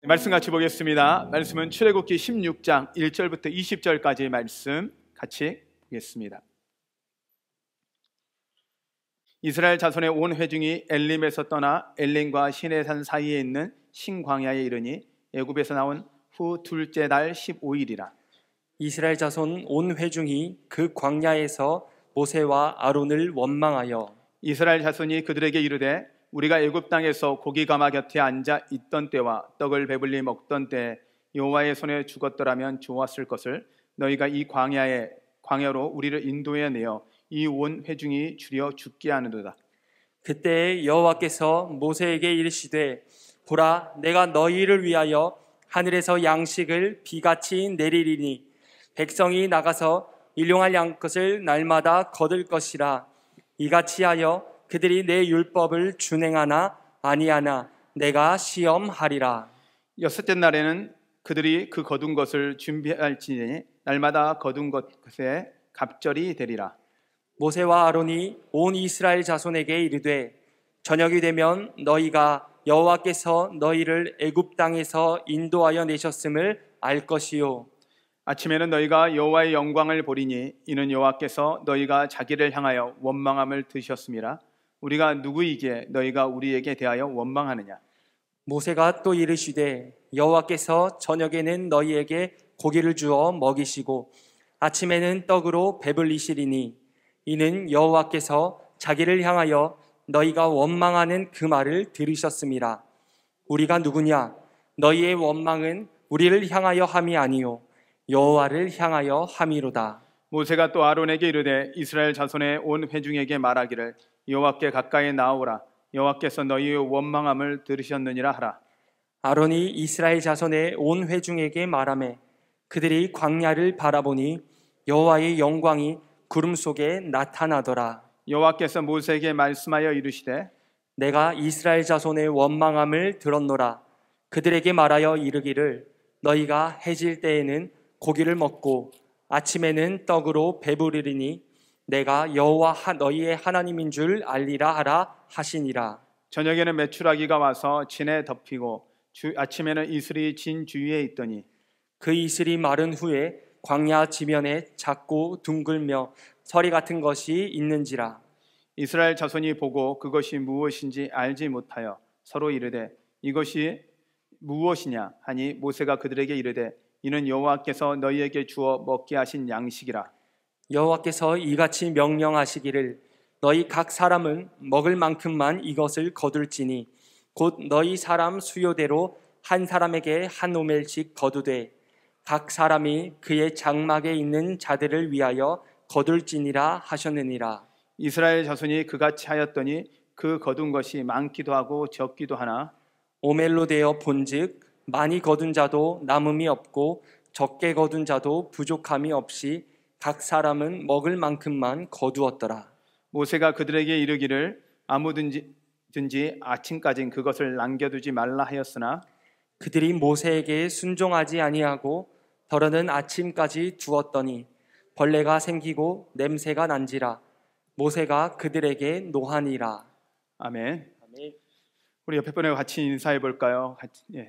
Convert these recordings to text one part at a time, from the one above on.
말씀 같이 보겠습니다. 말씀은 출애굽기 16장 1절부터 20절까지의 말씀 같이 보겠습니다. 이스라엘 자손의 온 회중이 엘림에서 떠나 엘림과 시내산 사이에 있는 신광야에 이르니 애굽에서 나온 후 둘째 달 15일이라. 이스라엘 자손 온 회중이 그 광야에서 모세와 아론을 원망하여 이스라엘 자손이 그들에게 이르되 우리가 애굽 땅에서 고기 가마 곁에 앉아 있던 때와 떡을 배불리 먹던 때 여호와의 손에 죽었더라면 좋았을 것을 너희가 이 광야로 우리를 인도해 내어 이 온 회중이 주려 죽게 하느도다. 그때 여호와께서 모세에게 이르시되 보라 내가 너희를 위하여 하늘에서 양식을 비같이 내리리니 백성이 나가서 일용할 양것을 날마다 거둘 것이라. 이같이 하여 그들이 내 율법을 준행하나 아니하나 내가 시험하리라. 여섯째 날에는 그들이 그 거둔 것을 준비할지니 날마다 거둔 것에 갑절이 되리라. 모세와 아론이 온 이스라엘 자손에게 이르되 저녁이 되면 너희가 여호와께서 너희를 애굽 땅에서 인도하여 내셨음을 알 것이요 아침에는 너희가 여호와의 영광을 보리니 이는 여호와께서 너희가 자기를 향하여 원망함을 드셨음이라. 우리가 누구이기에 너희가 우리에게 대하여 원망하느냐. 모세가 또 이르시되 여호와께서 저녁에는 너희에게 고기를 주어 먹이시고 아침에는 떡으로 배불리시리니 이는 여호와께서 자기를 향하여 너희가 원망하는 그 말을 들으셨음이라. 우리가 누구냐? 너희의 원망은 우리를 향하여 함이 아니요 여호와를 향하여 함이로다. 모세가 또 아론에게 이르되 이스라엘 자손의 온 회중에게 말하기를 여호와께 가까이 나오라. 여호와께서 너희의 원망함을 들으셨느니라 하라. 아론이 이스라엘 자손의 온 회중에게 말하매 그들이 광야를 바라보니 여호와의 영광이 구름 속에 나타나더라. 여호와께서 모세에게 말씀하여 이르시되 내가 이스라엘 자손의 원망함을 들었노라. 그들에게 말하여 이르기를 너희가 해질 때에는 고기를 먹고 아침에는 떡으로 배부르리니 내가 여호와 너희의 하나님인 줄 알리라 하라 하시니라. 저녁에는 메추라기가 와서 진에 덮이고 아침에는 이슬이 진 주위에 있더니 그 이슬이 마른 후에 광야 지면에 작고 둥글며 서리 같은 것이 있는지라. 이스라엘 자손이 보고 그것이 무엇인지 알지 못하여 서로 이르되 이것이 무엇이냐 하니 모세가 그들에게 이르되 이는 여호와께서 너희에게 주어 먹게 하신 양식이라. 여호와께서 이같이 명령하시기를 너희 각 사람은 먹을 만큼만 이것을 거둘지니 곧 너희 사람 수요대로 한 사람에게 한 오멜씩 거두되 각 사람이 그의 장막에 있는 자들을 위하여 거둘지니라 하셨느니라. 이스라엘 자손이 그같이 하였더니 그 거둔 것이 많기도 하고 적기도 하나 오멜로 되어 본즉 많이 거둔 자도 남음이 없고 적게 거둔 자도 부족함이 없이 각 사람은 먹을 만큼만 거두었더라. 모세가 그들에게 이르기를 아무든지 아침까진 그것을 남겨두지 말라 하였으나 그들이 모세에게 순종하지 아니하고 더러는 아침까지 두었더니 벌레가 생기고 냄새가 난지라. 모세가 그들에게 노하니라. 아멘. 아멘. 우리 옆에 분과 같이 인사해 볼까요?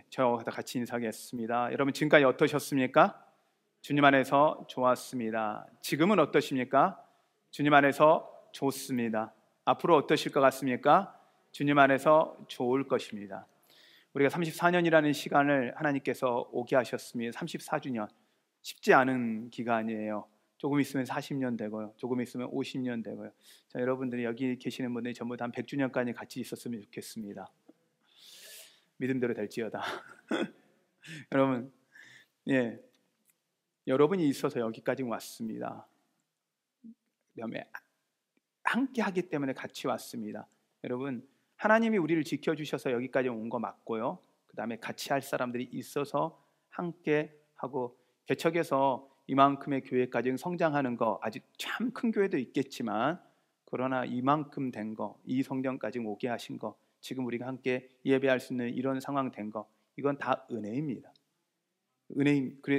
저와 같이 인사하겠습니다. 여러분 지금까지 어떠셨습니까? 주님 안에서 좋았습니다. 지금은 어떠십니까? 주님 안에서 좋습니다. 앞으로 어떠실 것 같습니까? 주님 안에서 좋을 것입니다. 우리가 34년이라는 시간을 하나님께서 오게 하셨습니다. 34주년 쉽지 않은 기간이에요. 조금 있으면 40년 되고요. 조금 있으면 50년 되고요. 자, 여러분들이 여기 계시는 분들이 전부 다 한 100주년까지 같이 있었으면 좋겠습니다. 믿음대로 될지어다. 여러분, 여러분이 있어서 여기까지 왔습니다. 그다음에 함께 하기 때문에 같이 왔습니다. 여러분, 하나님이 우리를 지켜주셔서 여기까지 온 거 맞고요. 그 다음에 같이 할 사람들이 있어서 함께 하고 개척해서 이만큼의 교회까지 성장하는 거 아직 참 큰 교회도 있겠지만 그러나 이만큼 된 거, 이 성전까지 오게 하신 거, 지금 우리가 함께 예배할 수 있는 이런 상황 된 거, 이건 다 은혜입니다.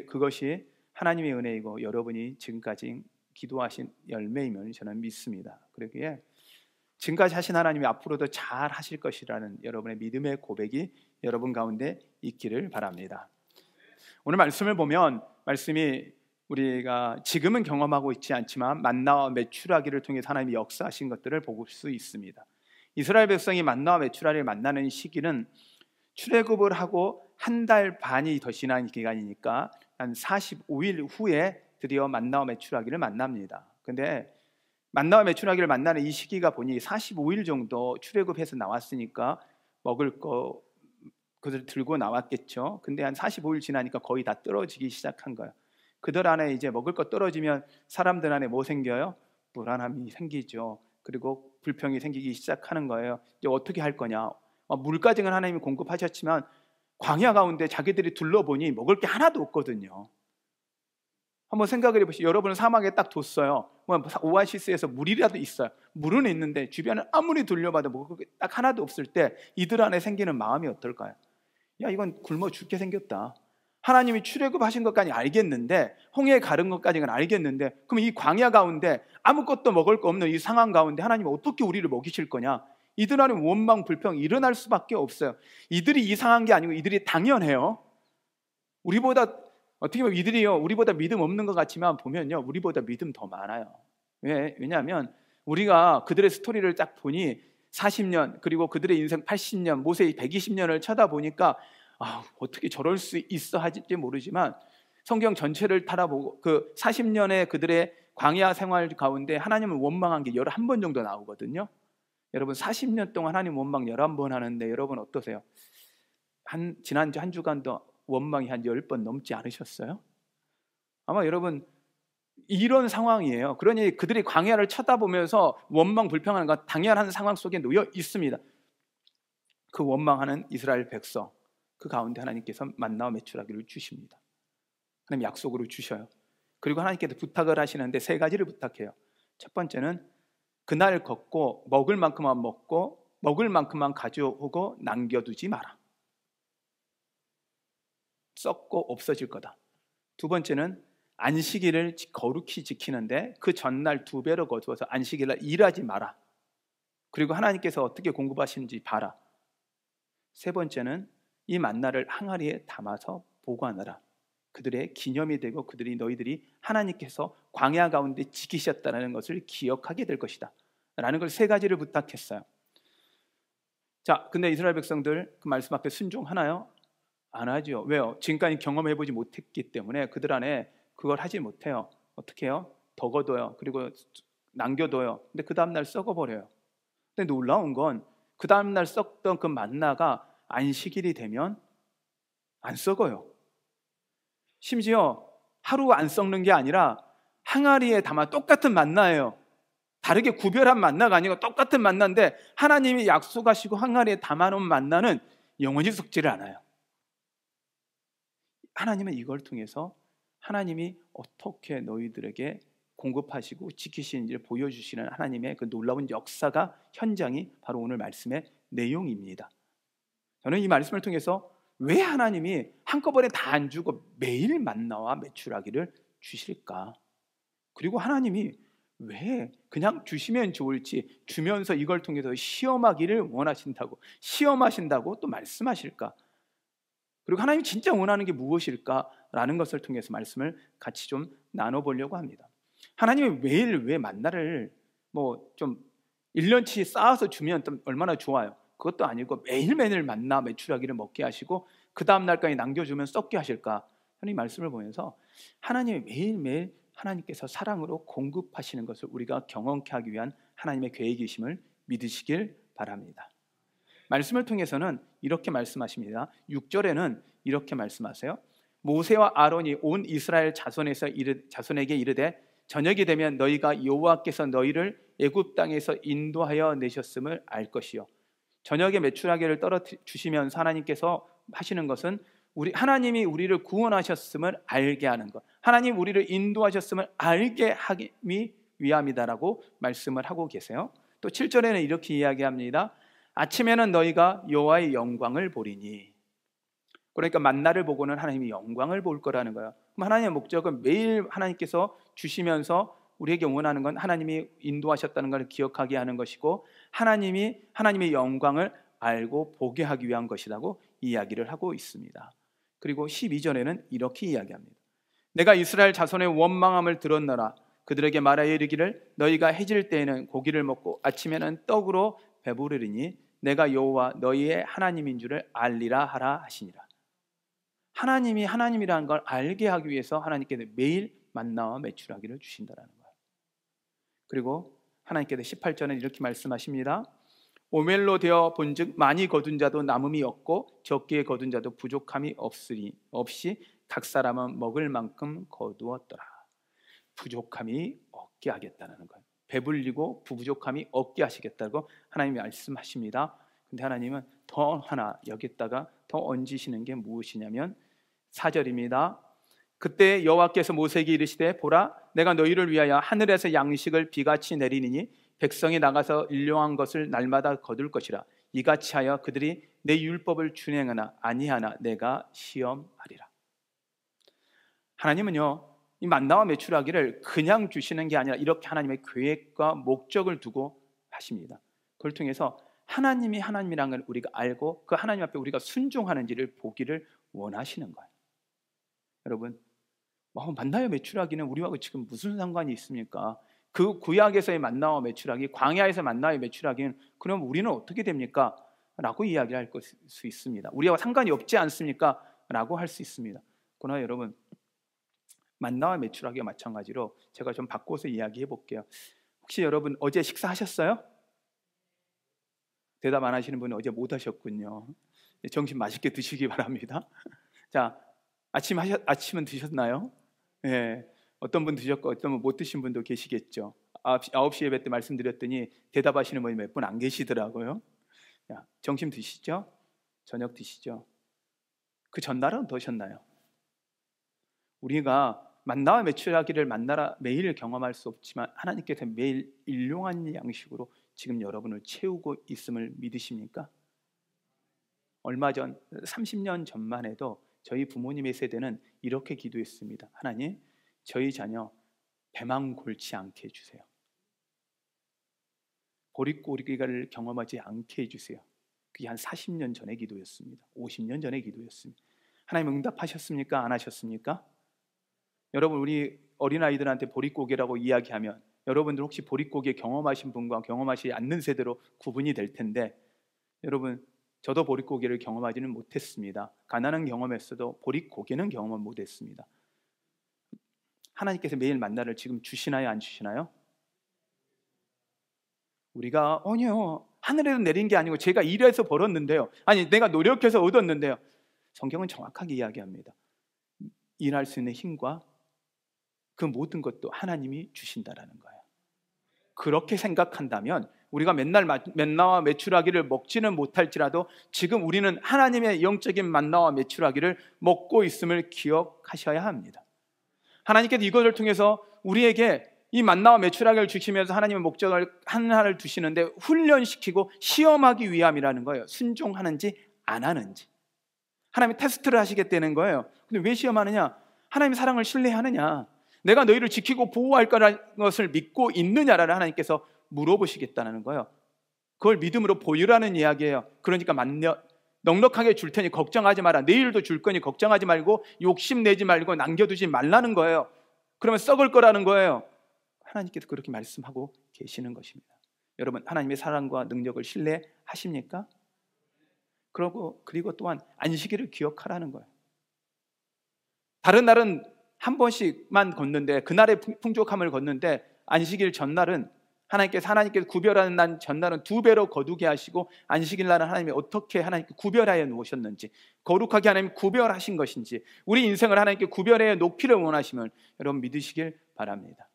그것이 하나님의 은혜이고 여러분이 지금까지 기도하신 열매임을 저는 믿습니다. 그러기에 지금까지 하신 하나님이 앞으로도 잘 하실 것이라는 여러분의 믿음의 고백이 여러분 가운데 있기를 바랍니다. 오늘 말씀을 보면 말씀이 우리가 지금은 경험하고 있지 않지만 만나와 메추라기를 통해 하나님이 역사하신 것들을 볼 수 있습니다. 이스라엘 백성이 만나와 메추라기를 만나는 시기는 출애굽을 하고 한 달 반이 더 지난 기간이니까 한 45일 후에 드디어 만나와 메추라기를 만납니다. 근데 만나와 메추라기를 만나는 이 시기가 보니 45일 정도 출애굽해서 나왔으니까 먹을 거 그들 들고 나왔겠죠. 근데 한 45일 지나니까 거의 다 떨어지기 시작한 거예요. 그들 안에 이제 먹을 거 떨어지면 사람들 안에 뭐 생겨요? 불안함이 생기죠. 그리고 불평이 생기기 시작하는 거예요. 이제 어떻게 할 거냐? 물까지는 하나님이 공급하셨지만 광야 가운데 자기들이 둘러보니 먹을 게 하나도 없거든요. 한번 생각을 해보시죠. 여러분은 사막에 딱 뒀어요. 오아시스에서 물이라도 있어요. 물은 있는데 주변을 아무리 둘러봐도 먹을 게 딱 하나도 없을 때 이들 안에 생기는 마음이 어떨까요? 야, 이건 굶어 죽게 생겼다. 하나님이 출애굽하신 것까지 알겠는데, 홍해에 가른 것까지는 알겠는데, 그럼 이 광야 가운데 아무것도 먹을 거 없는 이 상황 가운데 하나님이 어떻게 우리를 먹이실 거냐? 이들 안에 원망 불평이 일어날 수밖에 없어요. 이들이 이상한 게 아니고 이들이 당연해요. 우리보다 어떻게 보면 이들이요, 우리보다 믿음 없는 것 같지만 보면요, 우리보다 믿음 더 많아요. 왜냐하면 우리가 그들의 스토리를 딱 보니 40년 그리고 그들의 인생 80년, 모세의 120년을 쳐다보니까 어떻게 저럴 수 있어 할지 모르지만 성경 전체를 타다보고 그 40년의 그들의 광야 생활 가운데 하나님을 원망한 게 11번 정도 나오거든요. 여러분 40년 동안 하나님 원망 11번 하는데 여러분 어떠세요? 지난주 한 주간도 원망이 한 10번 넘지 않으셨어요? 아마 여러분 이런 상황이에요. 그러니 그들이 광야를 쳐다보면서 원망 불평하는 건 당연한 상황 속에 놓여 있습니다. 그 원망하는 이스라엘 백성, 그 가운데 하나님께서 만나와 메추라기를 주십니다. 하나님 약속으로 주셔요. 그리고 하나님께서 부탁을 하시는데 3가지를 부탁해요. 첫 번째는 그날 걷고 먹을 만큼만 먹고 먹을 만큼만 가져오고 남겨두지 마라. 썩고 없어질 거다. 두 번째는 안식일을 거룩히 지키는데 그 전날 2배로 거두어서 안식일날 일하지 마라. 그리고 하나님께서 어떻게 공급하시는지 봐라. 세 번째는 이 만나를 항아리에 담아서 보관하라. 그들의 기념이 되고 너희들이 하나님께서 광야 가운데 지키셨다는 것을 기억하게 될 것이다 라는 걸 3가지를 부탁했어요. 자, 근데 이스라엘 백성들 그 말씀 앞에 순종하나요? 안 하죠. 왜요? 지금까지 경험해보지 못했기 때문에 그들 안에 그걸 하지 못해요. 어떻게 해요? 더 거둬요. 그리고 남겨둬요. 근데 그 다음날 썩어버려요. 근데 놀라운 건 그 다음날 썩던 그 만나가 안식일이 되면 안 썩어요. 심지어 하루 안 썩는 게 아니라 항아리에 담아 똑같은 만나예요. 다르게 구별한 만나가 아니고 똑같은 만나인데 하나님이 약속하시고 항아리에 담아놓은 만나는 영원히 썩지를 않아요. 하나님은 이걸 통해서 하나님이 어떻게 너희들에게 공급하시고 지키시는지를 보여주시는 하나님의 그 놀라운 역사가 현장이 바로 오늘 말씀의 내용입니다. 저는 이 말씀을 통해서 왜 하나님이 한꺼번에 다 안 주고 매일 만나와 메추라기를 주실까? 그리고 하나님이 왜 그냥 주시면 좋을지 주면서 이걸 통해서 시험하기를 원하신다고, 시험하신다고 또 말씀하실까? 그리고 하나님이 진짜 원하는 게 무엇일까라는 것을 통해서 말씀을 같이 좀 나눠보려고 합니다. 하나님이 매일 왜 만나를 좀 1년치 쌓아서 주면 얼마나 좋아요. 그것도 아니고 매일매일 만나 메추라기를 먹게 하시고 그 다음 날까지 남겨주면 썩게 하실까? 하나님 말씀을 보면서 하나님이 매일매일 하나님께서 사랑으로 공급하시는 것을 우리가 경험케 하기 위한 하나님의 계획이심을 믿으시길 바랍니다. 말씀을 통해서는 이렇게 말씀하십니다. 6절에는 이렇게 말씀하세요. 모세와 아론이 온 이스라엘 자손에게 이르되 저녁이 되면 너희가 여호와께서 너희를 애굽 땅에서 인도하여 내셨음을 알 것이요. 저녁에 메추라기를 떨어뜨려 주시면서 하나님께서 하시는 것은 하나님이 우리를 구원하셨음을 알게 하는 것, 하나님 우리를 인도하셨음을 알게 하기 위함이다라고 말씀을 하고 계세요. 또 7절에는 이렇게 이야기합니다. 아침에는 너희가 여호와의 영광을 보리니. 그러니까 만나를 보고는 하나님이 영광을 볼 거라는 거예요. 그럼 하나님의 목적은 매일 하나님께서 주시면서 우리에게 원하는 건 하나님이 인도하셨다는 걸 기억하게 하는 것이고 하나님의 영광을 알고 보게 하기 위한 것이라고 이야기를 하고 있습니다. 그리고 12절에는 이렇게 이야기합니다. 내가 이스라엘 자손의 원망함을 들었노라. 그들에게 말하여 이르기를 너희가 해질 때에는 고기를 먹고 아침에는 떡으로 배부르리니 내가 여호와 너희의 하나님인 줄을 알리라 하라 하시니라. 하나님이 하나님이라는 걸 알게 하기 위해서 하나님께서 매일 만나와 메추라기를 주신다는 거예요. 그리고 하나님께서 18절에 이렇게 말씀하십니다. 오멜로 되어 본즉 많이 거둔 자도 남음이 없고 적게 거둔 자도 부족함이 없이 각 사람은 먹을 만큼 거두었더라. 부족함이 없게 하겠다는 거예요. 배불리고 부족함이 없게 하시겠다고 하나님이 말씀하십니다. 근데 하나님은 더 하나 여기다가 더 얹으시는 게 무엇이냐면 4절입니다. 그때 여호와께서 모세에게 이르시되 보라 내가 너희를 위하여 하늘에서 양식을 비같이 내리니 백성이 나가서 일용한 것을 날마다 거둘 것이라. 이같이 하여 그들이 내 율법을 준행하나 아니하나 내가 시험하리라. 하나님은요 이 만나와 메추라기를 그냥 주시는 게 아니라 이렇게 하나님의 계획과 목적을 두고 하십니다. 그걸 통해서 하나님이 하나님이라는 걸 우리가 알고 그 하나님 앞에 우리가 순종하는지를 보기를 원하시는 거예요. 여러분 만나와 메추라기는 우리하고 지금 무슨 상관이 있습니까? 그 구약에서의 만나와 메추라기, 광야에서 만나와 메추라기는 그럼 우리는 어떻게 됩니까? 라고 이야기할 수 있습니다. 우리와 상관이 없지 않습니까? 라고 할 수 있습니다. 그러나 여러분 만나와 메추라기와 마찬가지로 제가 좀 바꿔서 이야기해 볼게요. 혹시 여러분 어제 식사하셨어요? 대답 안 하시는 분은 어제 못 하셨군요. 점심 맛있게 드시기 바랍니다. 자, 아침은 드셨나요? 네. 어떤 분 드셨고 어떤 분 못 드신 분도 계시겠죠. 9시 예배 때 말씀드렸더니 대답하시는 분이 몇 분 안 계시더라고요. 자, 점심 드시죠? 저녁 드시죠? 그 전날은 어떠셨나요? 우리가 만나와 메추라기를 만나라 매일 경험할 수 없지만 하나님께서 매일 일용한 양식으로 지금 여러분을 채우고 있음을 믿으십니까? 얼마 전 30년 전만 해도 저희 부모님의 세대는 이렇게 기도했습니다. 하나님 저희 자녀 배만 골치 않게 해주세요. 보릿고기를 경험하지 않게 해주세요. 그게 한 40년 전의 기도였습니다. 50년 전의 기도였습니다. 하나님 응답하셨습니까? 안 하셨습니까? 여러분 우리 어린아이들한테 보릿고개라고 이야기하면 여러분들 혹시 보릿고개 경험하신 분과 경험하지 않는 세대로 구분이 될 텐데 여러분 저도 보릿고개를 경험하지는 못했습니다. 가난은 경험했어도 보릿고개는 경험을 못했습니다. 하나님께서 매일 만나를 지금 주시나요? 안 주시나요? 우리가 아니요 하늘에서 내린 게 아니고 제가 일해서 벌었는데요. 아니 내가 노력해서 얻었는데요. 성경은 정확하게 이야기합니다. 일할 수 있는 힘과 그 모든 것도 하나님이 주신다라는 거예요. 그렇게 생각한다면 우리가 맨날 맨나와 메추라기를 먹지는 못할지라도 지금 우리는 하나님의 영적인 만나와 메추라기를 먹고 있음을 기억하셔야 합니다. 하나님께서 이것을 통해서 우리에게 이 만나와 메추라기를 주시면서 하나님의 목적을 하나를 두시는데 훈련시키고 시험하기 위함이라는 거예요. 순종하는지 안 하는지 하나님이 테스트를 하시겠다는 거예요. 근데 왜 시험하느냐? 하나님의 사랑을 신뢰하느냐? 내가 너희를 지키고 보호할 거라는 것을 믿고 있느냐라는 하나님께서 물어보시겠다는 거예요. 그걸 믿음으로 보유라는 이야기예요. 그러니까 넉넉하게 줄 테니 걱정하지 마라. 내일도 줄 거니 걱정하지 말고 욕심내지 말고 남겨두지 말라는 거예요. 그러면 썩을 거라는 거예요. 하나님께서 그렇게 말씀하고 계시는 것입니다. 여러분 하나님의 사랑과 능력을 신뢰하십니까? 그리고 또한 안식일을 기억하라는 거예요. 다른 날은 한 번씩만 걷는데 그날의 풍족함을 걷는데 안식일 전날은 하나님께서 구별하는 날 전날은 2배로 거두게 하시고 안식일 날은 하나님이 어떻게 하나님께 구별하여 놓으셨는지 거룩하게 하나님 구별하신 것인지 우리 인생을 하나님께 구별해 놓기를 원하시면 여러분 믿으시길 바랍니다.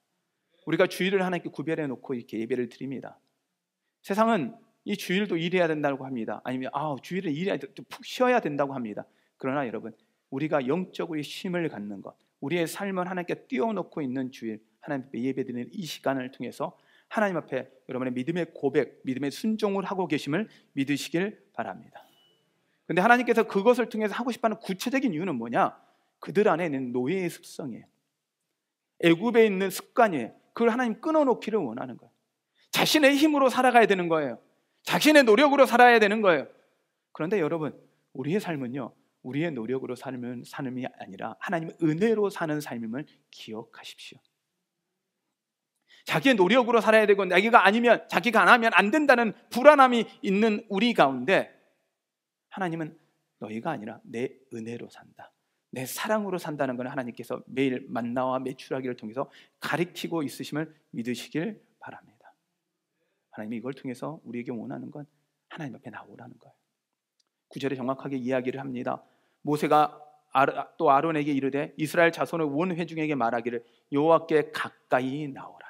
우리가 주일을 하나님께 구별해 놓고 이렇게 예배를 드립니다. 세상은 이 주일도 일해야 된다고 합니다. 아니면 주일은 일해야 푹 쉬어야 된다고 합니다. 그러나 여러분 우리가 영적으로 힘을 갖는 것 우리의 삶을 하나님께 띄워놓고 있는 주일 하나님 앞에 예배드리는 이 시간을 통해서 하나님 앞에 여러분의 믿음의 고백, 믿음의 순종을 하고 계심을 믿으시길 바랍니다. 그런데 하나님께서 그것을 통해서 하고 싶어하는 구체적인 이유는 뭐냐? 그들 안에 있는 노예의 습성이에요. 애굽에 있는 습관이에요. 그걸 하나님 끊어놓기를 원하는 거예요. 자신의 힘으로 살아가야 되는 거예요. 자신의 노력으로 살아야 되는 거예요. 그런데 여러분, 우리의 삶은요, 우리의 노력으로 사는 삶이 아니라 하나님의 은혜로 사는 삶임을 기억하십시오. 자기의 노력으로 살아야 되고 자기가 안 하면 안 된다는 불안함이 있는 우리 가운데 하나님은 너희가 아니라 내 은혜로 산다, 내 사랑으로 산다는 것을 하나님께서 매일 만나와 메추라기를 통해서 가르치고 있으심을 믿으시길 바랍니다. 하나님이 이걸 통해서 우리에게 원하는 건 하나님 앞에 나오라는 거예요. 9절에 정확하게 이야기를 합니다. 모세가 또 아론에게 이르되 이스라엘 자손의 온 회중에게 말하기를 여호와께 가까이 나오라.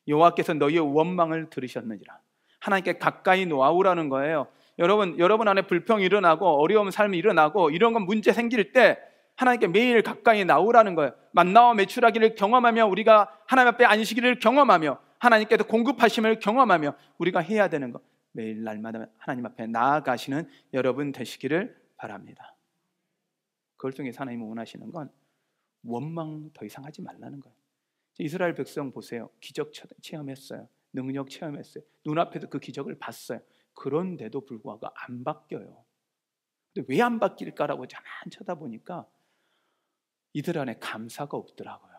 여호와께서 너희의 원망을 들으셨느니라. 하나님께 가까이 나오라는 거예요. 여러분 안에 불평이 일어나고 어려움 삶이 일어나고 이런 건 문제 생길 때 하나님께 매일 가까이 나오라는 거예요. 만나와 메추라기를 경험하며 우리가 하나님 앞에 안식일을 경험하며 하나님께서 공급하심을 경험하며 우리가 해야 되는 것, 매일 날마다 하나님 앞에 나아가시는 여러분 되시기를 바랍니다. 그걸 통해서 하나님이 원하시는 건 원망 더 이상 하지 말라는 거예요. 이스라엘 백성 보세요. 기적 체험했어요. 능력 체험했어요. 눈앞에서 그 기적을 봤어요. 그런데도 불구하고 안 바뀌어요. 근데 왜 안 바뀔까라고 가만 쳐다보니까 이들 안에 감사가 없더라고요.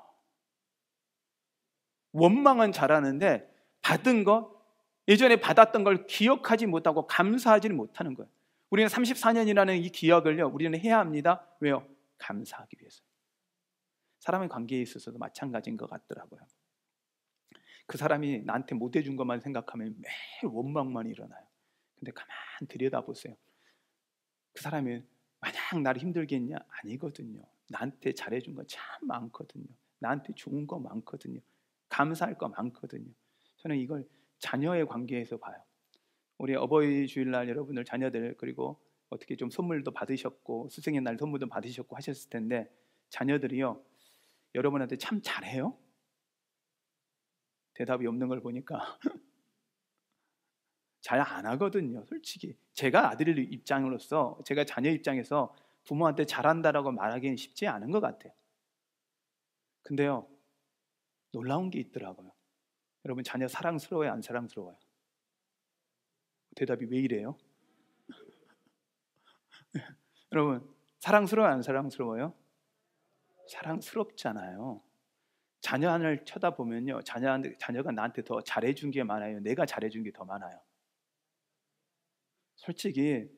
원망은 잘하는데 받은 거, 예전에 받았던 걸 기억하지 못하고 감사하지는 못하는 거예요. 우리는 34년이라는 이 기억을요, 우리는 해야 합니다. 왜요? 감사하기 위해서. 사람의 관계에 있어서도 마찬가지인 것 같더라고요. 그 사람이 나한테 못해준 것만 생각하면 매일 원망만 일어나요. 근데 가만 들여다보세요. 그 사람이 마냥 나를 힘들게 했냐? 아니거든요. 나한테 잘해준 거 참 많거든요. 나한테 좋은 거 많거든요. 감사할 거 많거든요. 저는 이걸 자녀의 관계에서 봐요. 우리 어버이 주일날 여러분들 자녀들 그리고 어떻게 좀 선물도 받으셨고 스승의 날 선물도 받으셨고 하셨을 텐데 자녀들이요, 여러분한테 참 잘해요? 대답이 없는 걸 보니까 잘 안 하거든요. 솔직히 제가 아들 입장으로서, 제가 자녀 입장에서 부모한테 잘한다라고 말하기는 쉽지 않은 것 같아요. 근데요, 놀라운 게 있더라고요. 여러분, 자녀 사랑스러워요, 안 사랑스러워요? 대답이 왜 이래요? 여러분, 사랑스러워요, 안 사랑스러워요? 사랑스럽잖아요. 자녀 하나를 쳐다보면요, 자녀가 나한테 더 잘해준 게 많아요, 내가 잘해준 게 더 많아요? 솔직히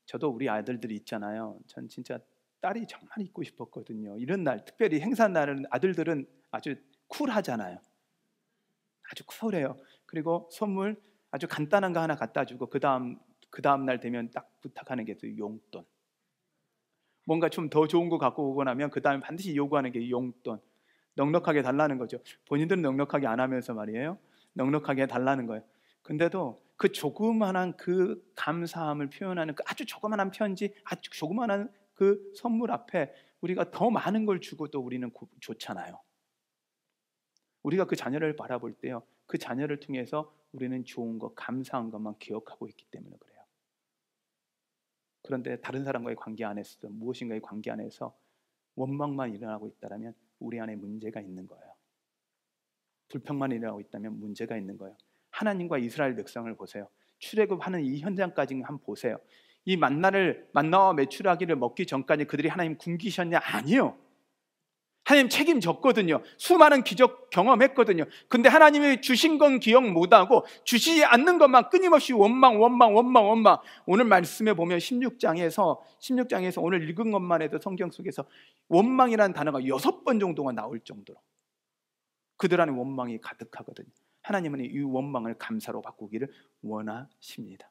저도 우리 아들들이 있잖아요. 전 진짜 딸이 정말 있고 싶었거든요. 이런 날, 특별히 행사 날은 아들들은 아주 쿨하잖아요. 아주 쿨해요. 그리고 선물 아주 간단한 거 하나 갖다 주고 그 다음 날 되면 딱 부탁하는 게 용돈. 뭔가 좀 더 좋은 거 갖고 오고 나면 그 다음에 반드시 요구하는 게 용돈. 넉넉하게 달라는 거죠. 본인들은 넉넉하게 안 하면서 말이에요, 넉넉하게 달라는 거예요. 근데도 그 조그만한 그 감사함을 표현하는 그 아주 조그만한 편지, 아주 조그만한 그 선물 앞에 우리가 더 많은 걸 주고 또 우리는 좋잖아요. 우리가 그 자녀를 바라볼 때요, 그 자녀를 통해서 우리는 좋은 것, 감사한 것만 기억하고 있기 때문에 그래요. 그런데 다른 사람과의 관계 안에서도 무엇인가의 관계 안에서 원망만 일어나고 있다면 우리 안에 문제가 있는 거예요. 불평만 일어나고 있다면 문제가 있는 거예요. 하나님과 이스라엘 백성을 보세요. 출애굽하는 이 현장까지 한번 보세요. 이 만나와 메추라기를 먹기 전까지 그들이 하나님 굶기셨냐? 아니요. 하나님 책임졌거든요. 수많은 기적 경험했거든요. 근데 하나님이 주신 건 기억 못하고 주시지 않는 것만 끊임없이 원망. 오늘 말씀에 보면 16장에서 오늘 읽은 것만 해도 성경 속에서 원망이라는 단어가 6번 정도가 나올 정도로 그들 안에 원망이 가득하거든요. 하나님은 이 원망을 감사로 바꾸기를 원하십니다.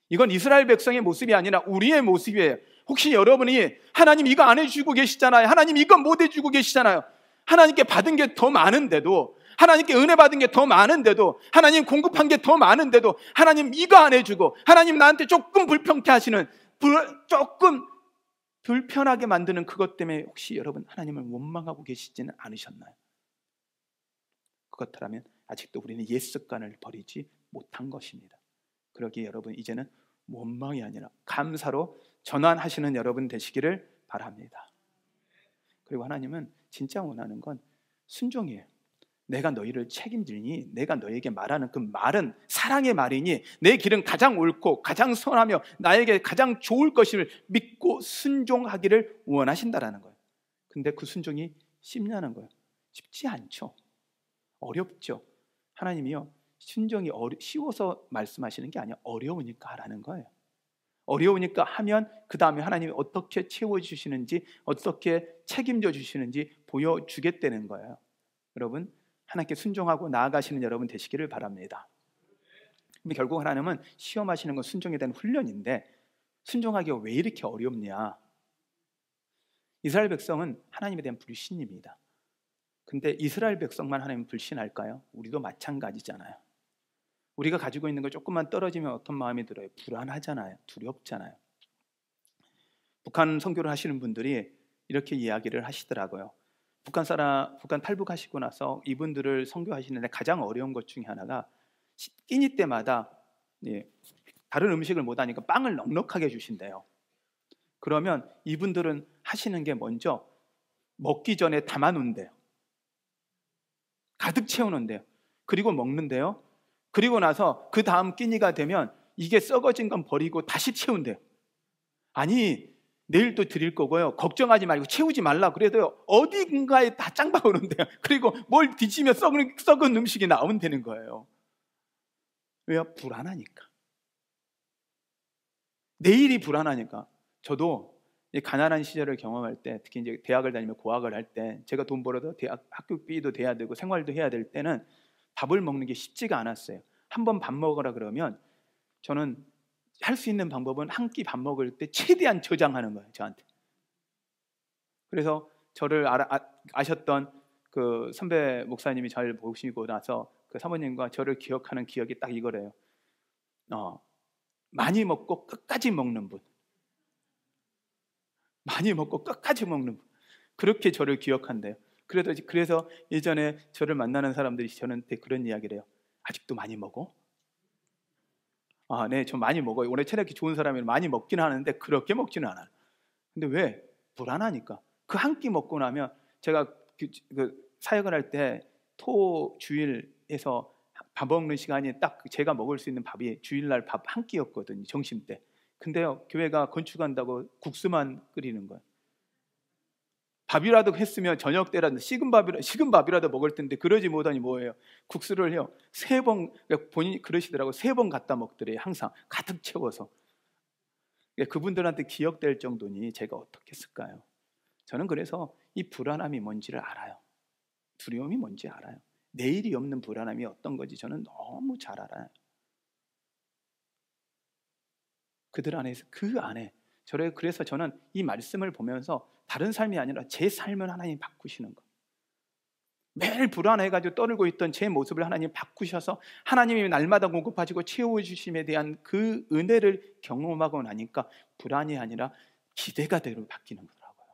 이건 이스라엘 백성의 모습이 아니라 우리의 모습이에요. 혹시 여러분이 하나님 이거 안 해주고 계시잖아요, 하나님 이거 못 해주고 계시잖아요, 하나님께 받은 게 더 많은데도, 하나님께 은혜 받은 게 더 많은데도, 하나님 공급한 게 더 많은데도 하나님 이거 안 해주고, 하나님 나한테 조금 불평케 하시는, 조금 불편하게 만드는 그것 때문에 혹시 여러분 하나님을 원망하고 계시지는 않으셨나요? 그렇다면 아직도 우리는 옛 습관을 버리지 못한 것입니다. 그러기에 여러분 이제는 원망이 아니라 감사로 전환하시는 여러분 되시기를 바랍니다. 그리고 하나님은 진짜 원하는 건 순종이에요. 내가 너희를 책임지니 내가 너에게 말하는 그 말은 사랑의 말이니 내 길은 가장 옳고 가장 선하며 나에게 가장 좋을 것을 믿고 순종하기를 원하신다라는 거예요. 근데 그 순종이 쉽냐는 거예요. 쉽지 않죠. 어렵죠. 하나님이요, 순종이 쉬워서 말씀하시는 게 아니야. 어려우니까 하라는 거예요. 어려우니까 하면 그 다음에 하나님이 어떻게 채워주시는지, 어떻게 책임져 주시는지 보여주겠다는 거예요. 여러분, 하나님께 순종하고 나아가시는 여러분 되시기를 바랍니다. 근데 결국 하나님은 시험하시는 건 순종에 대한 훈련인데, 순종하기가 왜 이렇게 어렵냐? 이스라엘 백성은 하나님에 대한 불신입니다. 근데 이스라엘 백성만 하나님 불신할까요? 우리도 마찬가지잖아요. 우리가 가지고 있는 거 조금만 떨어지면 어떤 마음이 들어요? 불안하잖아요. 두렵잖아요. 북한 선교를 하시는 분들이 이렇게 이야기를 하시더라고요. 북한 탈북하시고 나서 이분들을 선교하시는데 가장 어려운 것 중에 하나가 끼니 때마다 다른 음식을 못 하니까 빵을 넉넉하게 주신대요. 그러면 이분들은 하시는 게 먼저 먹기 전에 담아놓는데요. 가득 채우는데요. 그리고 먹는데요. 그리고 나서 그 다음 끼니가 되면 이게 썩어진 건 버리고 다시 채운대요. 아니, 내일 또 드릴 거고요. 걱정하지 말고 채우지 말라 그래도요, 어딘가에 다 짱박아 오는데요. 그리고 뭘 뒤지면 썩은 음식이 나온다는 거예요. 왜요? 불안하니까. 내일이 불안하니까. 저도 가난한 시절을 경험할 때, 특히 이제 대학을 다니며 고학을 할 때, 제가 돈 벌어도 학교비도 돼야 되고 생활도 해야 될 때는 밥을 먹는 게 쉽지가 않았어요. 한번 밥 먹으라 그러면 저는 할 수 있는 방법은 한 끼 밥 먹을 때 최대한 저장하는 거예요, 저한테. 그래서 저를 아셨던 그 선배 목사님이 잘 보시고 나서 그 사모님과 저를 기억하는 기억이 딱 이거래요. 많이 먹고 끝까지 먹는 분. 많이 먹고 끝까지 먹는 분. 그렇게 저를 기억한대요. 그래서 예전에 저를 만나는 사람들이 저한테 그런 이야기를 해요. 아직도 많이 먹어? 네, 저 많이 먹어요. 원래 체력이 좋은 사람이면 많이 먹긴 하는데 그렇게 먹지는 않아요. 근데 왜? 불안하니까. 그 한 끼 먹고 나면, 제가 그 사역을 할 때 주일에서 밥 먹는 시간이 딱 제가 먹을 수 있는 밥이 주일날 밥 한 끼였거든요, 점심때. 근데요, 교회가 건축한다고 국수만 끓이는 거예요. 밥이라도 했으면 저녁 때라도 식은 밥이라도 먹을 텐데 그러지 못하니 뭐예요? 국수를요 3번, 본인이 그러시더라고, 3번 갖다 먹더래요. 항상 가득 채워서. 그분들한테 기억될 정도니 제가 어떻게 했을까요? 저는 그래서 이 불안함이 뭔지를 알아요. 두려움이 뭔지 알아요. 내일이 없는 불안함이 어떤 건지 저는 너무 잘 알아요. 그 안에 그래서 저는 이 말씀을 보면서 다른 삶이 아니라 제 삶을 하나님 바꾸시는 거. 매일 불안해가지고 떠들고 있던 제 모습을 하나님 바꾸셔서 하나님이 날마다 공급하시고 채워주심에 대한 그 은혜를 경험하고 나니까 불안이 아니라 기대가 되로 바뀌는 거더라고요.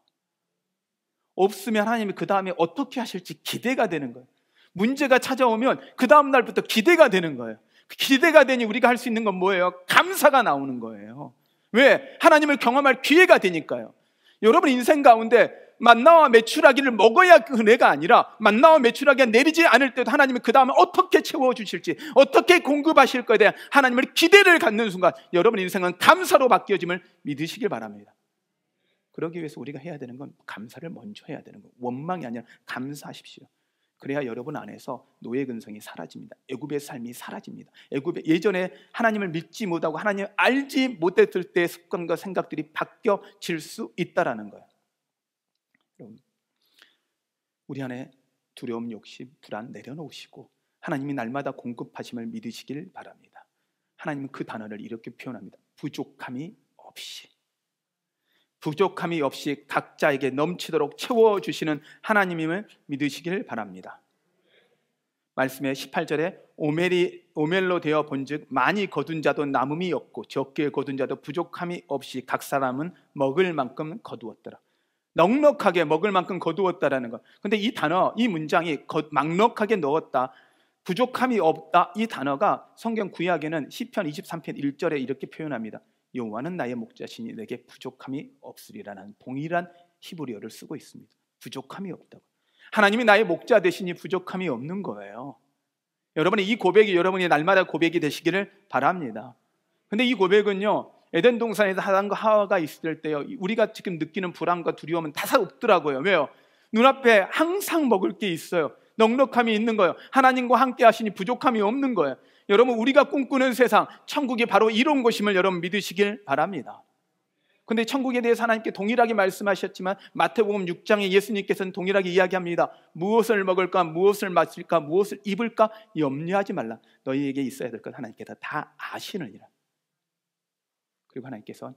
없으면 하나님이 그 다음에 어떻게 하실지 기대가 되는 거예요. 문제가 찾아오면 그 다음 날부터 기대가 되는 거예요. 기대가 되니 우리가 할 수 있는 건 뭐예요? 감사가 나오는 거예요. 왜? 하나님을 경험할 기회가 되니까요. 여러분 인생 가운데 만나와 메추라기를 먹어야 그 은혜가 아니라, 만나와 메추라기가 내리지 않을 때도 하나님이 그 다음에 어떻게 채워주실지, 어떻게 공급하실 것에 대한 하나님을 기대를 갖는 순간 여러분 인생은 감사로 바뀌어짐을 믿으시길 바랍니다. 그러기 위해서 우리가 해야 되는 건 감사를 먼저 해야 되는 거예요. 원망이 아니라 감사하십시오. 그래야 여러분 안에서 노예 근성이 사라집니다. 애굽의 삶이 사라집니다. 예전에 하나님을 믿지 못하고 하나님을 알지 못했을 때의 습관과 생각들이 바뀌어질 수 있다라는 거예요. 여러분, 우리 안에 두려움, 욕심, 불안 내려놓으시고 하나님이 날마다 공급하심을 믿으시길 바랍니다. 하나님은 그 단어를 이렇게 표현합니다. 부족함이 없이 각자에게 넘치도록 채워주시는 하나님임을 믿으시길 바랍니다. 말씀의 18절에 오멜로 되어 본즉 많이 거둔 자도 남음이 없고 적게 거둔 자도 부족함이 없이 각 사람은 먹을 만큼 거두었더라. 넉넉하게 먹을 만큼 거두었다라는 것. 근데 이 단어, 이 문장이 막넉하게 넣었다, 부족함이 없다, 이 단어가 성경 구약에는 시편 23편 1절에 이렇게 표현합니다. 여호와는 나의 목자시니 내게 부족함이 없으리라는 동일한 히브리어를 쓰고 있습니다. 부족함이 없다고. 하나님이 나의 목자 되시니 부족함이 없는 거예요. 여러분의 이 고백이 여러분의 날마다 고백이 되시기를 바랍니다. 근데 이 고백은요, 에덴 동산에서 아담과 하와가 있을 때요, 우리가 지금 느끼는 불안과 두려움은 다 없더라고요. 왜요? 눈앞에 항상 먹을 게 있어요. 넉넉함이 있는 거예요. 하나님과 함께 하시니 부족함이 없는 거예요. 여러분, 우리가 꿈꾸는 세상, 천국이 바로 이런 것임을 여러분 믿으시길 바랍니다. 근데 천국에 대해서 하나님께 동일하게 말씀하셨지만 마태복음 6장에 예수님께서는 동일하게 이야기합니다. 무엇을 먹을까, 무엇을 마실까, 무엇을 입을까 염려하지 말라. 너희에게 있어야 될 것 하나님께서 다 아시느니라. 그리고 하나님께서는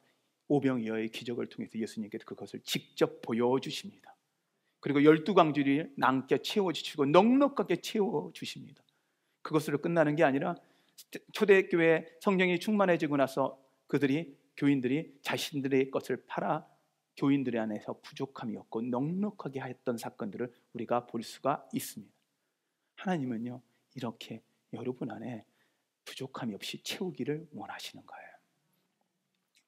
오병이어의 기적을 통해서 예수님께서 그것을 직접 보여주십니다. 그리고 12광주리를 남게 채워주시고 넉넉하게 채워주십니다. 그것으로 끝나는 게 아니라 초대교회 성령이 충만해지고 나서 교인들이 자신들의 것을 팔아 교인들 안에서 부족함이 없고 넉넉하게 했던 사건들을 우리가 볼 수가 있습니다. 하나님은요, 이렇게 여러분 안에 부족함이 없이 채우기를 원하시는 거예요.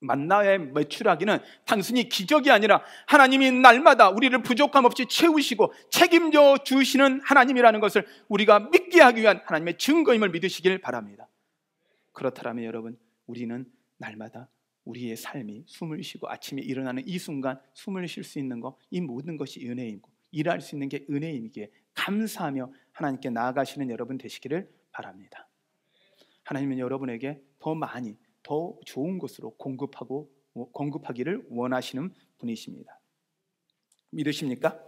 만나의 매출하기는 단순히 기적이 아니라 하나님이 날마다 우리를 부족함 없이 채우시고 책임져 주시는 하나님이라는 것을 우리가 믿게 하기 위한 하나님의 증거임을 믿으시길 바랍니다. 그렇다면 여러분, 우리는 날마다 우리의 삶이 숨을 쉬고 아침에 일어나는 이 순간 숨을 쉴 수 있는 것, 이 모든 것이 은혜이고 일할 수 있는 게 은혜이기에 감사하며 하나님께 나아가시는 여러분 되시기를 바랍니다. 하나님은 여러분에게 더 많이 더 좋은 것으로 공급하기를 원하시는 분이십니다. 믿으십니까?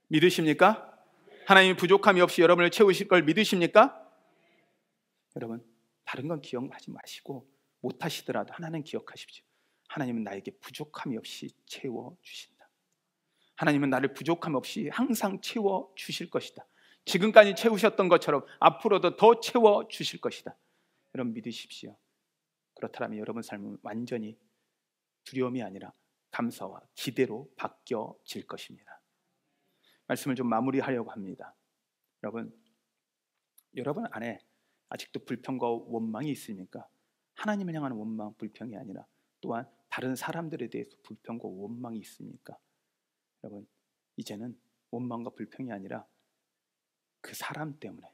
믿으십니까? 하나님이 부족함이 없이 여러분을 채우실 걸 믿으십니까? 여러분, 다른 건 기억하지 마시고 못하시더라도 하나는 기억하십시오. 하나님은 나에게 부족함이 없이 채워주신다. 하나님은 나를 부족함 없이 항상 채워주실 것이다. 지금까지 채우셨던 것처럼 앞으로도 더 채워주실 것이다. 여러분 믿으십시오. 그렇다면 여러분 삶은 완전히 두려움이 아니라 감사와 기대로 바뀌어질 것입니다. 말씀을 좀 마무리하려고 합니다. 여러분 안에 아직도 불평과 원망이 있습니까? 하나님을 향한 원망, 불평이 아니라 또한 다른 사람들에 대해서 불평과 원망이 있습니까? 여러분, 이제는 원망과 불평이 아니라 그 사람 때문에,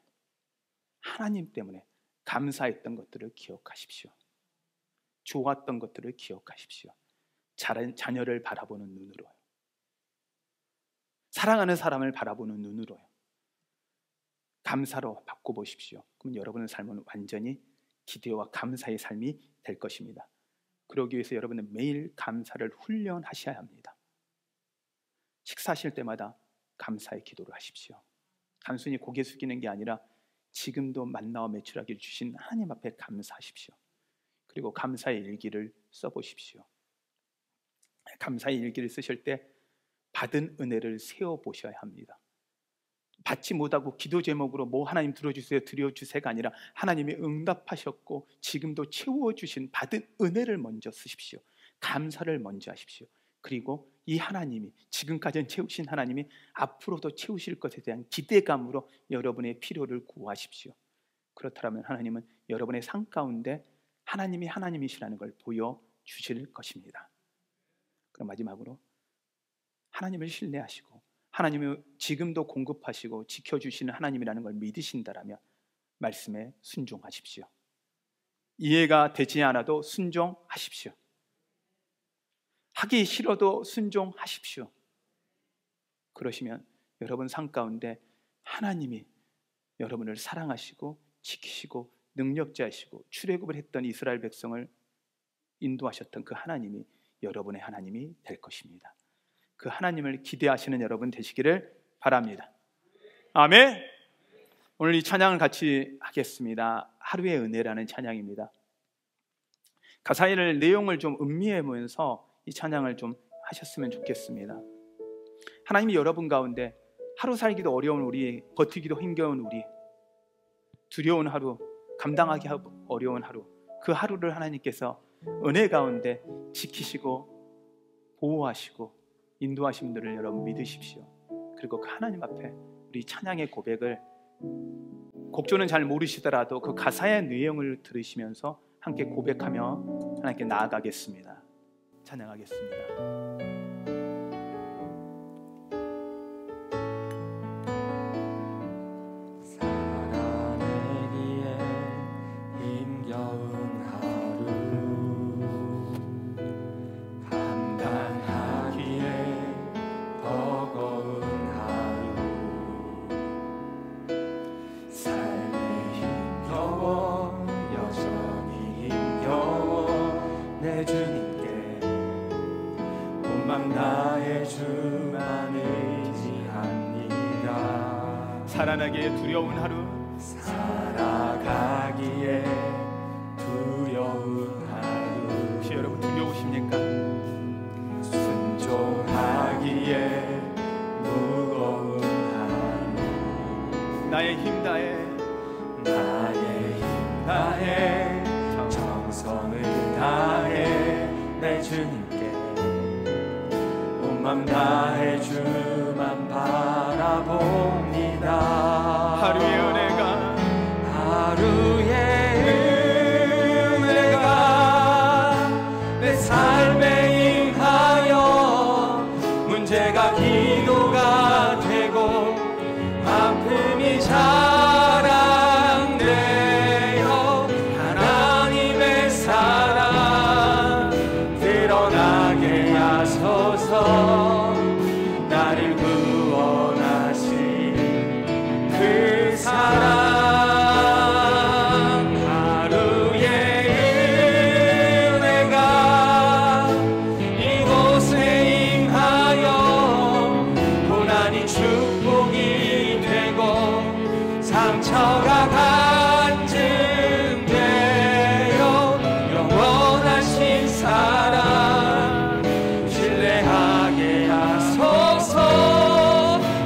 하나님 때문에 감사했던 것들을 기억하십시오. 좋았던 것들을 기억하십시오. 자녀를 바라보는 눈으로요. 사랑하는 사람을 바라보는 눈으로요. 감사로 바꿔보십시오. 그럼 여러분의 삶은 완전히 기대와 감사의 삶이 될 것입니다. 그러기 위해서 여러분은 매일 감사를 훈련하셔야 합니다. 식사하실 때마다 감사의 기도를 하십시오. 단순히 고개 숙이는 게 아니라 지금도 만나와 매출하기를 주신 하나님 앞에 감사하십시오. 그리고 감사의 일기를 써보십시오. 감사의 일기를 쓰실 때 받은 은혜를 세어보셔야 합니다. 받지 못하고 기도 제목으로 뭐 하나님 들어주세요, 드려주세요가 아니라 하나님이 응답하셨고 지금도 채워주신 받은 은혜를 먼저 쓰십시오. 감사를 먼저 하십시오. 그리고 이 하나님이 지금까지는 채우신 하나님이 앞으로도 채우실 것에 대한 기대감으로 여러분의 필요를 구하십시오. 그렇다면 하나님은 여러분의 삶 가운데 하나님이 하나님이시라는 걸 보여주실 것입니다. 그럼 마지막으로 하나님을 신뢰하시고 하나님이 지금도 공급하시고 지켜주시는 하나님이라는 걸 믿으신다라면 말씀에 순종하십시오. 이해가 되지 않아도 순종하십시오. 하기 싫어도 순종하십시오. 그러시면 여러분 삶 가운데 하나님이 여러분을 사랑하시고 지키시고 능력자이시고 출애굽을 했던 이스라엘 백성을 인도하셨던 그 하나님이 여러분의 하나님이 될 것입니다. 그 하나님을 기대하시는 여러분 되시기를 바랍니다. 아멘. 오늘 이 찬양을 같이 하겠습니다. 하루의 은혜라는 찬양입니다. 가사의 내용을 좀 음미해 보면서 이 찬양을 좀 하셨으면 좋겠습니다. 하나님이 여러분 가운데 하루 살기도 어려운 우리, 버티기도 힘겨운 우리, 두려운 하루, 감당하기 어려운 하루, 그 하루를 하나님께서 은혜 가운데 지키시고 보호하시고 인도하신 분들을 여러분 믿으십시오. 그리고 그 하나님 앞에 우리 찬양의 고백을 곡조는 잘 모르시더라도 그 가사의 내용을 들으시면서 함께 고백하며 하나님께 나아가겠습니다. 찬양하겠습니다. 가난하기에 두려운 하루, 살아가기에 두려운 하루. 혹시 여러분 두려우십니까? 순종하기에 무거운 하루. 나의 힘 다해 정성을 다해 내 주님께 온 맘 다해 주만 바라봅니다. 하루의 은혜가 내 삶에 임하여 문제가 기도가 되고 아픔이 자랑되어 하나님의 사랑 드러나게 하소서. 나를 구원하신 그 사랑, 하루의 은혜가 이곳에 임하여 고난이 축복이 되고 상처가 간증되어 영원하신 사랑 신뢰하게 하소서.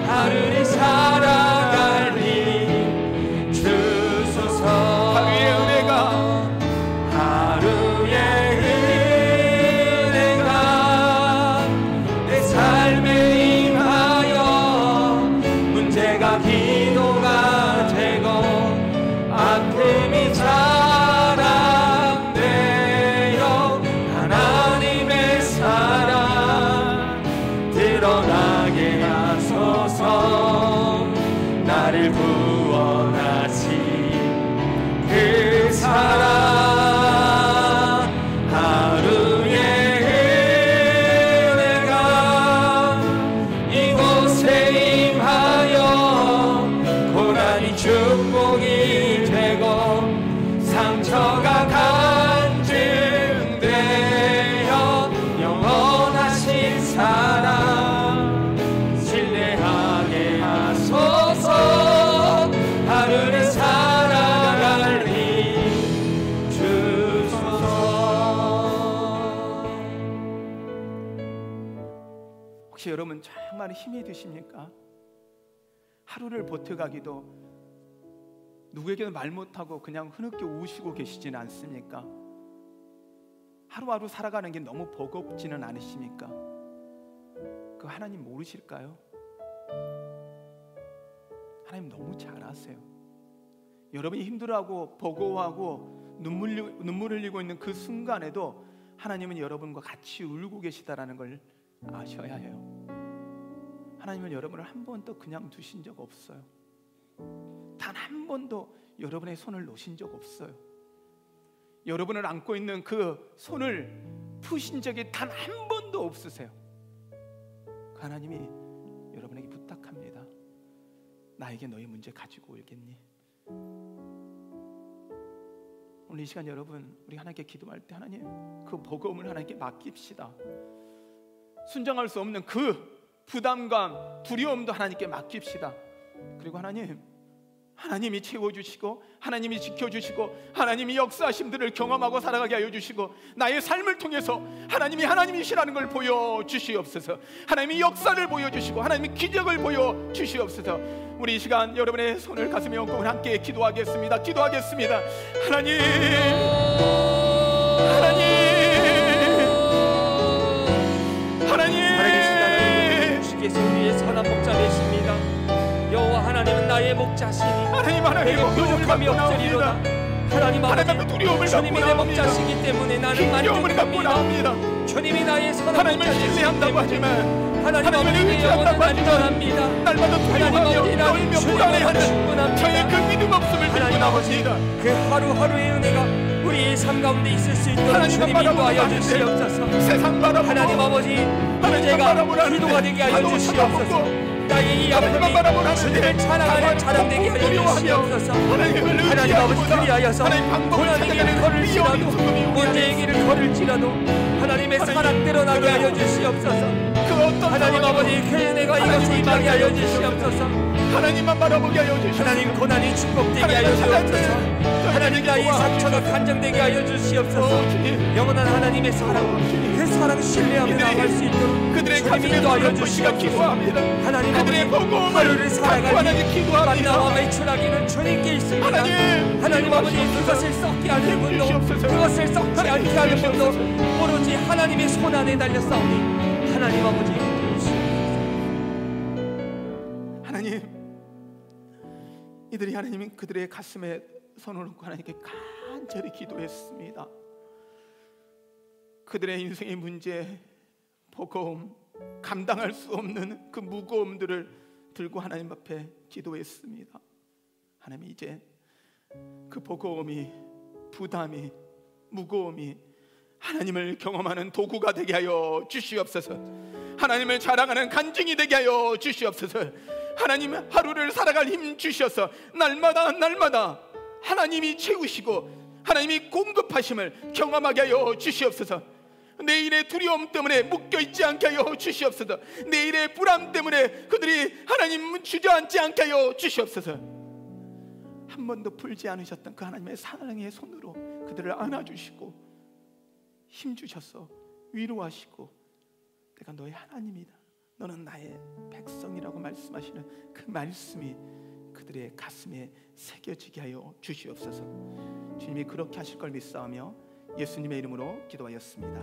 하루를 살아갈 힘 주소서. 하루의 은혜가 내 삶에 임하여 문제가 기도가 되고 아픔이 자랑되어 하나님의 사랑 드러나게 하소서. 나를 구원하신 그 사랑, 하루의 은혜가 이곳에 임하여 고난이 축복이 되고 상처가 간증되어 영원하신 사랑 신뢰하게 하소서. 하루를 살아갈 힘 주소서. 혹시 여러분 정말 힘이 드십니까? 하루를 버텨가기도 누구에게도 말 못하고 그냥 흐느껴 우시고 계시지는 않습니까? 하루하루 살아가는 게 너무 버겁지는 않으십니까? 그 하나님 모르실까요? 하나님 너무 잘 아세요. 여러분이 힘들어하고 버거워하고 눈물 흘리고 있는 그 순간에도 하나님은 여러분과 같이 울고 계시다라는 걸 아셔야 해요. 하나님은 여러분을 한 번도 그냥 두신 적 없어요. 단 한 번도 여러분의 손을 놓으신 적 없어요. 여러분을 안고 있는 그 손을 푸신 적이 단 한 번도 없으세요. 그 하나님이 여러분에게 부탁합니다. 나에게 너의 문제 가지고 올겠니? 오늘 이 시간 여러분 우리 하나님께 기도할 때 하나님 그 버거움을 하나님께 맡깁시다. 순정할 수 없는 그 부담감, 두려움도 하나님께 맡깁시다. 그리고 하나님이 채워주시고 하나님이 지켜주시고 하나님이 역사하심들을 경험하고 살아가게 하여 주시고 나의 삶을 통해서 하나님이 하나님이시라는 걸 보여주시옵소서. 하나님이 역사를 보여주시고 하나님이 기적을 보여주시옵소서. 우리 이 시간 여러분의 손을 가슴에 얹고 함께 기도하겠습니다. 하나님 살아계신 주께서 우리의 선한 목자 되십니다. 여호와 하나님은 나의 목자시니 내게 부족함이 없으리로다. 하나님 아버지, 주님이 내 목자시기 때문에 나는 만족합니다. 주님이 나의 선한 목자시기 때문에 하나님 아버지의 영혼은 안전합니다. 하나님 아버지, 나는 주님만 충분합니다. 그 믿음 없음을 하나님 아버지, 그 하루하루의 은혜가 우리의 삶 가운데 있을 수 있도록 주님이 인도하여 주시옵소서. 하나님 아버지, 문제가 기도가 되게 하여 주시옵소서. 나의 이 아픔이 주님을 찬양하는 찬양 되게 하여 주시옵소서. 하나님 아버지, 그리하여서 고난의 길을 걸을지라도 문제의 길을 걸을지라도 하나님의 사랑 드러나게 하여 주시옵소서. 하나님 아버지 그 은혜가 이것을 임하게 하여 주시옵소서. 하나님만 바라보게 하여 주시옵소서. 하나님 고난이 축복되게 하여 주옵소서. 하나님 나의 상처가 간정되게 하여 주시옵소서. 영원한 하나님의 사랑, 그 사랑 신뢰하며 나아갈 수 있도록 그들의 주님 가슴에 인도하여 기도합니다. 주시옵소서. 하나님 아버지 하루를 살아가니 만나와 매출하기는 주님께 있습니다. 하나님 아버지 그것을 썩게 하는 분도 그것을 썩지 않게 하는 분도 오로지 하나님의 손안에 달렸사오니 하나님 아버지 하나님, 이들이 하나님 그들의 가슴에 손을 얹고 하나님께 간절히 기도했습니다. 그들의 인생의 문제, 버거움, 감당할 수 없는 그 무거움들을 들고 하나님 앞에 기도했습니다. 하나님, 이제 그 버거움이, 부담이, 무거움이 하나님을 경험하는 도구가 되게 하여 주시옵소서. 하나님을 자랑하는 간증이 되게 하여 주시옵소서. 하나님, 하루를 살아갈 힘 주셔서 날마다 날마다 하나님이 채우시고 하나님이 공급하심을 경험하게 하여 주시옵소서. 내일의 두려움 때문에 묶여있지 않게 하여 주시옵소서. 내일의 불안 때문에 그들이 하나님 주저앉지 않게 하여 주시옵소서. 한 번도 풀지 않으셨던 그 하나님의 사랑의 손으로 그들을 안아주시고 힘주셔서 위로하시고, 내가 너의 하나님이다, 너는 나의 백성이라고 말씀하시는 그 말씀이 그들의 가슴에 새겨지게 하여 주시옵소서. 주님이 그렇게 하실 걸 믿사오며 예수님의 이름으로 기도하였습니다.